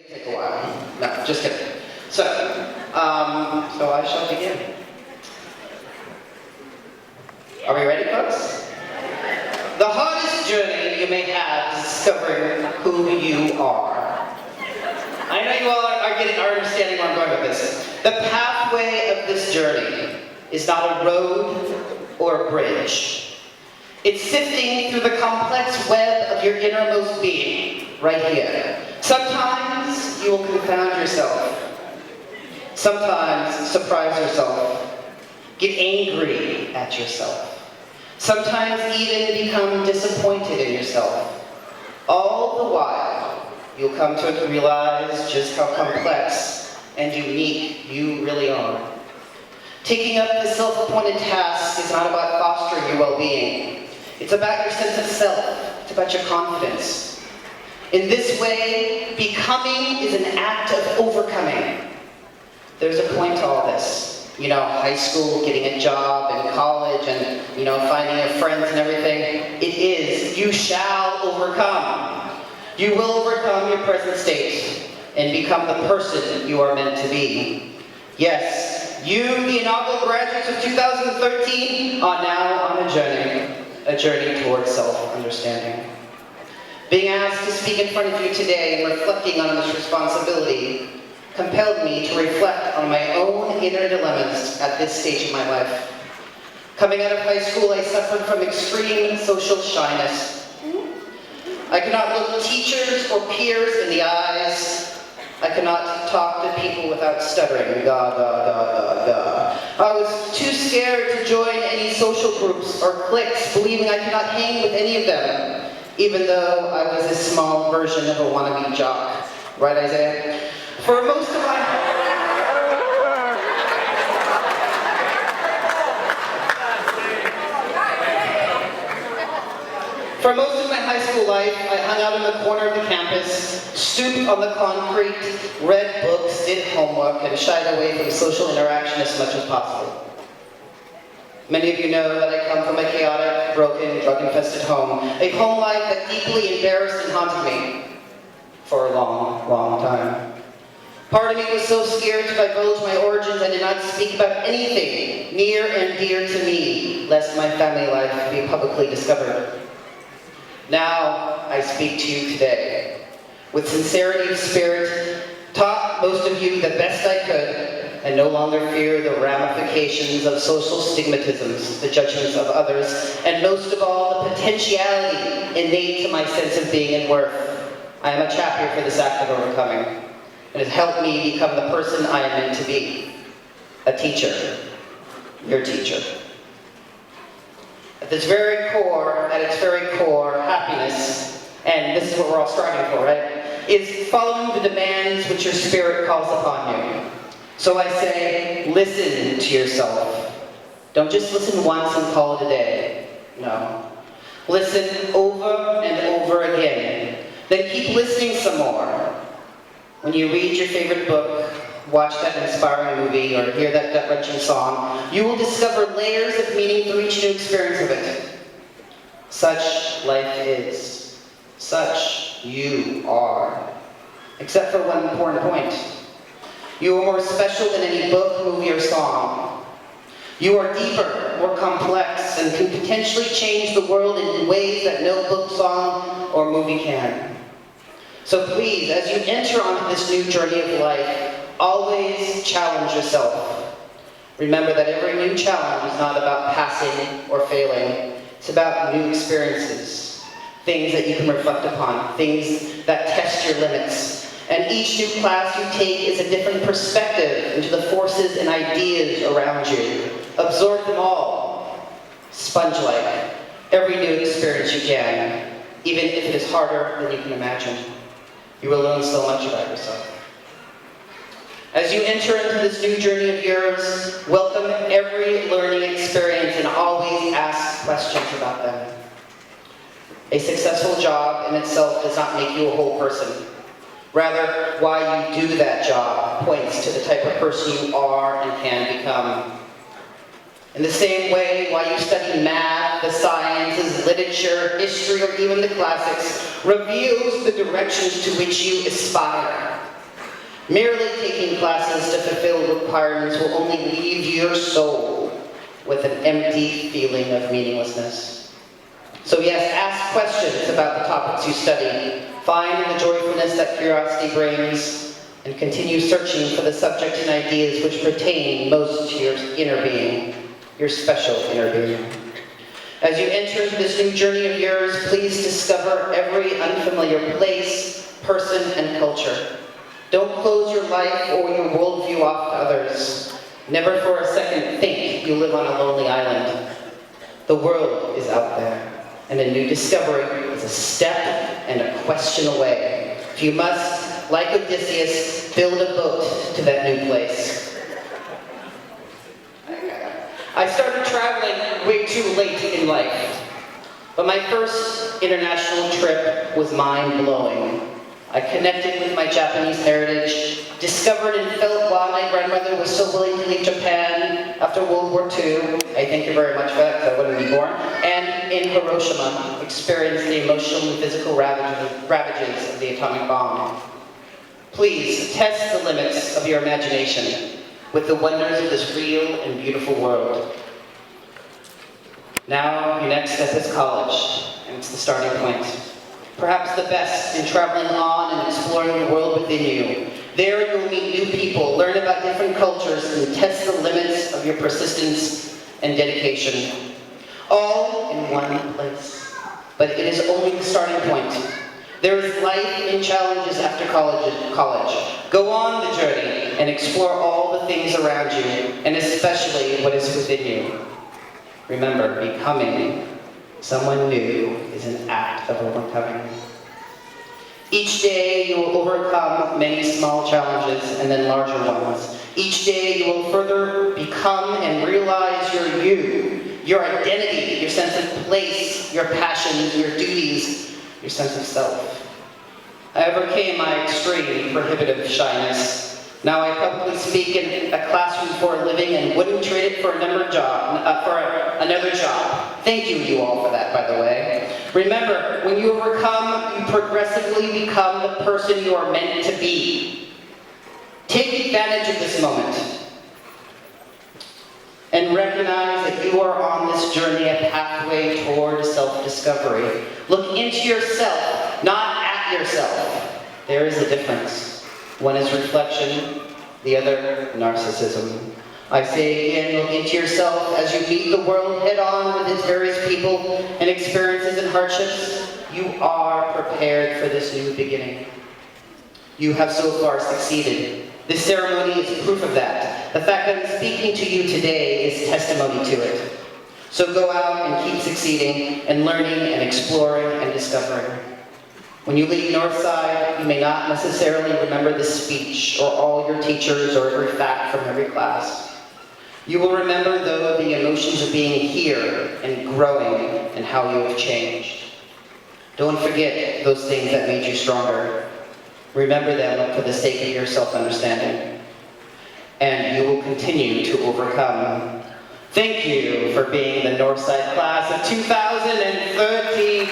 Take a while. No, just kidding. So I shall begin. Are we ready, folks? The hardest journey you may have is discovering who you are. I know you all are understanding where I'm going with this. The pathway of this journey is not a road or a bridge. It's sifting through the complex web of your innermost being, right here. Sometimes you will confound yourself. Sometimes surprise yourself. Get angry at yourself. Sometimes even become disappointed in yourself. All the while, you'll come to realize just how complex and unique you really are. Taking up the self-appointed task is not about fostering your well-being. It's about your sense of self. It's about your confidence. In this way, becoming is an act of overcoming. There's a point to all this. You know, high school, getting a job, and college, and, finding your friends and everything. It is, you shall overcome. You will overcome your present state and become the person you are meant to be. Yes, you, the inaugural graduates of 2013, are now on a journey towards self-understanding. Being asked to speak in front of you today and reflecting on this responsibility compelled me to reflect on my own inner dilemmas at this stage of my life. Coming out of high school, I suffered from extreme social shyness. I could not look teachers or peers in the eyes. I could not talk to people without stuttering. I was too scared to join any social groups or cliques, believing I could not hang with any of them, even though I was a small version of a wannabe jock. Right, Isaiah? For most of my high school life, I hung out in the corner of the campus, stooped on the concrete, read books, did homework, and shied away from social interaction as much as possible. Many of you know that I come from a chaotic, broken, drug-infested home, a home life that deeply embarrassed and haunted me for a long, long time. Part of me was so scared to divulge my origins I did not speak about anything near and dear to me, lest my family life be publicly discovered. Now, I speak to you today. With sincerity of spirit, taught most of you the best I could, and no longer fear the ramifications of social stigmatisms, the judgments of others, and most of all, the potentiality innate to my sense of being and worth. I am a champion for this act of overcoming. It has helped me become the person I am meant to be. A teacher. Your teacher. At its very core, happiness, and this is what we're all striving for, right? Is following the demands which your spirit calls upon you. So I say, listen to yourself. Don't just listen once and call it a day. No. Listen over and over again. Then keep listening some more. When you read your favorite book, watch that inspiring movie, or hear that gut-wrenching song, you will discover layers of meaning through each new experience of it. Such life is. Such you are. Except for one important point. You are more special than any book, movie, or song. You are deeper, more complex, and can potentially change the world in ways that no book, song, or movie can. So please, as you enter onto this new journey of life, always challenge yourself. Remember that every new challenge is not about passing or failing. It's about new experiences, things that you can reflect upon, things that test your limits. And each new class you take is a different perspective into the forces and ideas around you. Absorb them all, sponge-like, every new experience you can, even if it is harder than you can imagine. You will learn so much about yourself. As you enter into this new journey of yours, welcome every learning experience and always ask questions about them. A successful job in itself does not make you a whole person. Rather, why you do that job points to the type of person you are and can become. In the same way, why you study math, the sciences, literature, history, or even the classics reveals the directions to which you aspire. Merely taking classes to fulfill requirements will only leave your soul with an empty feeling of meaninglessness. So yes, ask questions about the topics you study, find the joyfulness that curiosity brings, and continue searching for the subject and ideas which pertain most to your inner being, your special inner being. As you enter this new journey of yours, please discover every unfamiliar place, person, and culture. Don't close your life or your worldview off to others. Never for a second think you live on a lonely island. The world is out there, and a new discovery is a step and a question away. If you must, like Odysseus, build a boat to that new place. I started traveling way too late in life, but my first international trip was mind-blowing. I connected with my Japanese heritage, discovered and felt why my grandmother was so willing to leave Japan after World War II. I thank you very much for that, because I wouldn't be born. And in Hiroshima, experienced the emotional and physical ravages of the atomic bomb. Please test the limits of your imagination with the wonders of this real and beautiful world. Now, your next step is college, and it's the starting point. Perhaps the best in traveling on and exploring the world within you. There you'll meet new people, learn about different cultures, and test the limits of your persistence and dedication. All in one place. But it is only the starting point. There is life in challenges after college. Go on the journey and explore all the things around you, and especially what is within you. Remember, becoming someone new is an act of overcoming. Each day you will overcome many small challenges and then larger ones. Each day you will further become and realize your identity, your sense of place, your passions, your duties, your sense of self. I overcame my extreme prohibitive shyness. Now I publicly speak in a classroom for a living and wouldn't trade it for another job. Thank you all for that, by the way. Remember, when you overcome, you progressively become the person you are meant to be. Take advantage of this moment and recognize that you are on this journey, a pathway toward self-discovery. Look into yourself, not at yourself. There is a difference. One is reflection, the other narcissism. I say again, look into yourself as you meet the world head-on with its various people and experiences and hardships. You are prepared for this new beginning. You have so far succeeded. This ceremony is proof of that. The fact that I'm speaking to you today is testimony to it. So go out and keep succeeding and learning and exploring and discovering. When you leave Northside, you may not necessarily remember the speech or all your teachers or every fact from every class. You will remember, though, the emotions of being here and growing and how you have changed. Don't forget those things that made you stronger. Remember them for the sake of your self-understanding. And you will continue to overcome. Thank you for being the Northside class of 2013.